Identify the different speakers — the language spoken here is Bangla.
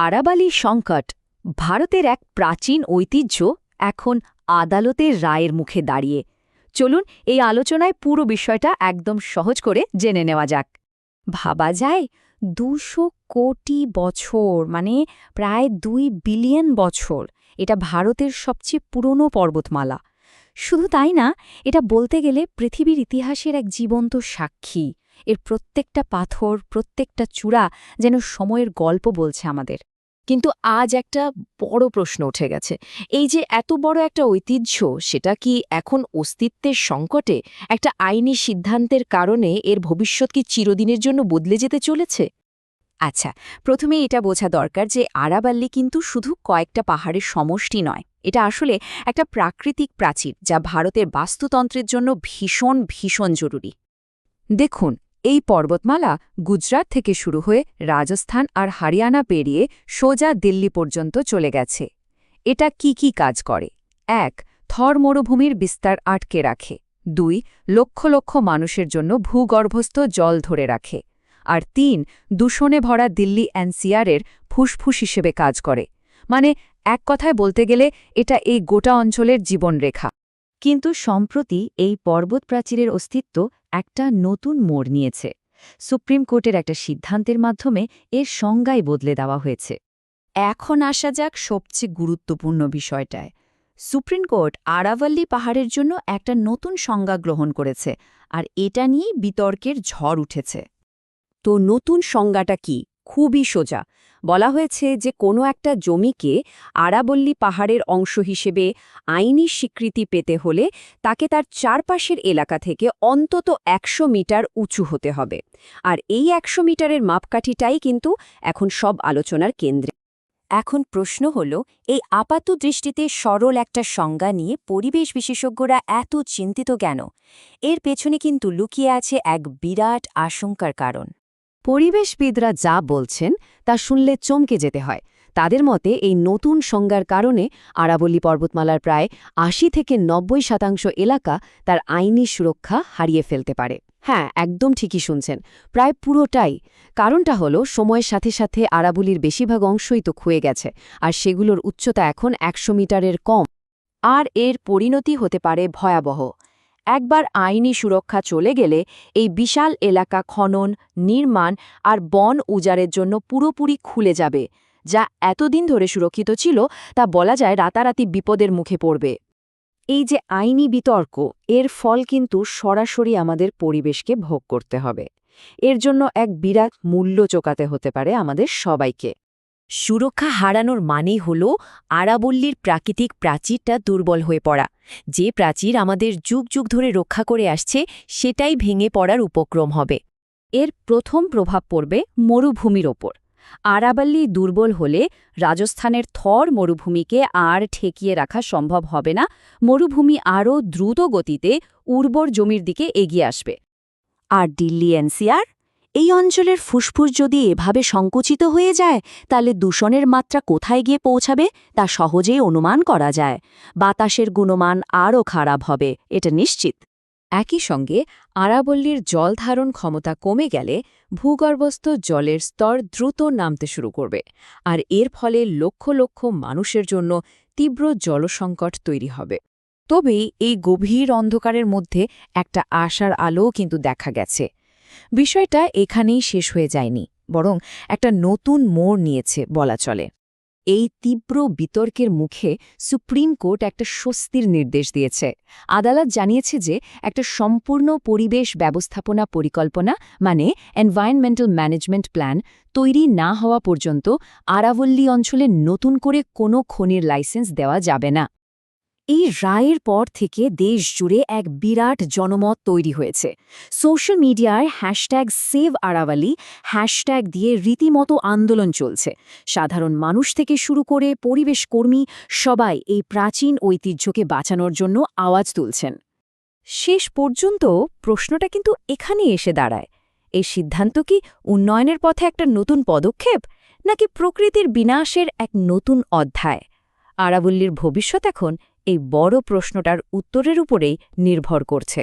Speaker 1: আরাবালি সংকট ভারতের এক প্রাচীন ঐতিহ্য এখন আদালতের রায়ের মুখে দাঁড়িয়ে। চলুন এই আলোচনায় পুরো বিষয়টা একদম সহজ করে জেনে নেওয়া যাক। ভাবা যায় ২০০ কোটি বছর মানে প্রায় ২ বিলিয়ন বছর এটা ভারতের সবচেয়ে পুরনো পর্বতমালা। শুধু তাই না, এটা বলতে গেলে পৃথিবীর ইতিহাসের এক জীবন্ত সাক্ষী। এর প্রত্যেকটা পাথর, প্রত্যেকটা চূড়া যেন সময়ের গল্প বলছে আমাদের।
Speaker 2: কিন্তু আজ একটা বড় প্রশ্ন উঠে গেছে, এই যে এত বড় একটা ঐতিহ্য, সেটা কি এখন অস্তিত্বের সংকটে? একটা আইনি সিদ্ধান্তের কারণে এর ভবিষ্যৎ কি চিরদিনের জন্য বদলে যেতে চলেছে?
Speaker 1: আচ্ছা, প্রথমে এটা বোঝা দরকার যে আরাবাল্লি কিন্তু শুধু কয়েকটা পাহাড়ের সমষ্টি নয়। এটা আসলে একটা প্রাকৃতিক প্রাচীর যা ভারতের বাস্তুতন্ত্রের জন্য ভীষণ ভীষণ জরুরি। দেখুন, এই পর্বতমালা গুজরাট থেকে শুরু হয়ে রাজস্থান আর হরিয়ানা পেরিয়ে সোজা দিল্লি পর্যন্ত চলে গেছে। এটা কি কাজ করে? ১. থর মরুভূমির বিস্তার আটকে রাখে। ২. লক্ষ লক্ষ মানুষের জন্য ভূগর্ভস্থ জল ধরে রাখে। আর ৩. দূষণে ভরা দিল্লি এনসিআরের ফুসফুস হিসেবে কাজ করে। মানে এক কথায় বলতে গেলে এটা এই গোটা অঞ্চলের জীবনরেখা। কিন্তু সম্প্রতি এই পর্বত প্রাচীরের অস্তিত্ব একটা নতুন মোড় নিয়েছে। সুপ্রিম কোর্টের একটা সিদ্ধান্তের মাধ্যমে এর সংজ্ঞাই বদলে দেওয়া হয়েছে। এখন আসা যাক সবচেয়ে গুরুত্বপূর্ণ বিষয়টায়। সুপ্রিম কোর্ট আরাভাল্লি পাহাড়ের জন্য একটা নতুন সংজ্ঞা গ্রহণ করেছে, আর এটা নিয়েই বিতর্কের ঝড় উঠেছে। তো নতুন সংজ্ঞাটা কি? খুবই সোজা। বলা হয়েছে যে কোনো একটা জমিকে আরাবল্লী পাহাড়ের অংশ হিসেবে আইনি স্বীকৃতি পেতে হলে তাকে তার চারপাশের এলাকা থেকে অন্তত ১০০ মিটার উঁচু হতে হবে। আর এই ১০০ মিটারের মাপকাঠিটাই কিন্তু এখন সব আলোচনার কেন্দ্রে। এখন প্রশ্ন হল, এই আপাত দৃষ্টিতে সরল একটা সংজ্ঞা নিয়ে পরিবেশ বিশেষজ্ঞরা এত চিন্তিত কেন? এর পেছনে কিন্তু লুকিয়ে আছে এক বিরাট আশঙ্কার কারণ। পরিবেশবিদরা যা বলছেন তা শুনলে চমকে যেতে হয়। তাদের মতে এই নতুন সংজ্ঞার কারণে আরাবল্লী পর্বতমালার প্রায় ৮০ থেকে ৯০% এলাকা তার আইনি সুরক্ষা হারিয়ে ফেলতে পারে। হ্যাঁ, একদম ঠিকই শুনছেন, প্রায় পুরোটাই। কারণটা হলো সময়ের সাথে সাথে আরাবল্লীর বেশিরভাগ অংশই তো ক্ষয়ে গেছে, আর সেগুলোর উচ্চতা এখন ১০০ মিটারের কম। আর এর পরিণতি হতে পারে ভয়াবহ। একবার আইনি সুরক্ষা চলে গেলে এই বিশাল এলাকা খনন, নির্মাণ আর বন উজাড়ের জন্য পুরোপুরি খুলে যাবে। যা এতদিন ধরে সুরক্ষিত ছিল তা বলা যায় রাতারাতি বিপদের মুখে পড়বে। এই যে আইনি বিতর্ক, এর ফল কিন্তু সরাসরি আমাদের পরিবেশকে ভোগ করতে হবে। এর জন্য এক বিরাট মূল্য চোকাতে হতে পারে আমাদের সবাইকে। সুরক্ষা হারানোর মানেই হল আরাবল্লীর প্রাকৃতিক প্রাচীরটা দুর্বল হয়ে পড়া। যে প্রাচীর আমাদের যুগ যুগ ধরে রক্ষা করে আসছে, সেটাই ভেঙে পড়ার উপক্রম হবে। এর প্রথম প্রভাব পড়বে মরুভূমির ওপর। আরাবল্লী দুর্বল হলে রাজস্থানের থর মরুভূমিকে আর ঠেকিয়ে রাখা সম্ভব হবে না। মরুভূমি আরও দ্রুত গতিতে উর্বর জমির দিকে এগিয়ে আসবে। আর দিল্লি এনসিআর, এই অঞ্চলের ফুসফুস যদি এভাবে সংকুচিত হয়ে যায়, তাহলে দূষণের মাত্রা কোথায় গিয়ে পৌঁছাবে তা সহজেই অনুমান করা যায়। বাতাসের গুণমান আরও খারাপ হবে, এটা নিশ্চিত। একই সঙ্গে আরাবল্লীর জল ধারণ ক্ষমতা কমে গেলে ভূগর্ভস্থ জলের স্তর দ্রুত নামতে শুরু করবে, আর এর ফলে লক্ষ লক্ষ মানুষের জন্য তীব্র জলসংকট তৈরি হবে। তবেই এই গভীর অন্ধকারের মধ্যে একটা আশার আলোও কিন্তু দেখা গেছে। বিষয়টা এখানেই শেষ হয়ে যায়নি, বরং একটা নতুন মোড় নিয়েছে বলা চলে। এই তীব্র বিতর্কের মুখে সুপ্রিম কোর্ট একটা স্বস্তির নির্দেশ দিয়েছে। আদালত জানিয়েছে যে একটা সম্পূর্ণ পরিবেশ ব্যবস্থাপনা পরিকল্পনা মানে এনভায়রনমেন্টাল ম্যানেজমেন্ট প্ল্যান তৈরি না হওয়া পর্যন্ত আরাবল্লী অঞ্চলে নতুন করে কোনো খনির লাইসেন্স দেওয়া যাবে না। এই রায়ের পর থেকে দেশ জুড়ে এক বিরাট জনমত তৈরি হয়েছে। সোশ্যাল মিডিয়ায় #SaveAravali হ্যাশট্যাগ দিয়ে রীতিমতো আন্দোলন চলছে। সাধারণ মানুষ থেকে শুরু করে পরিবেশ কর্মী সবাই এই প্রাচীন ঐতিহ্যকে বাঁচানোর জন্য আওয়াজ তুলছেন। শেষ পর্যন্ত প্রশ্নটা কিন্তু এখানেই এসে দাঁড়ায়, এই সিদ্ধান্ত কি উন্নয়নের পথে একটা নতুন পদক্ষেপ, নাকি প্রকৃতির বিনাশের এক নতুন অধ্যায়? আরাবল্লীর ভবিষ্যৎ এখন এই বড় প্রশ্নটার উত্তরের উপরেই নির্ভর করছে।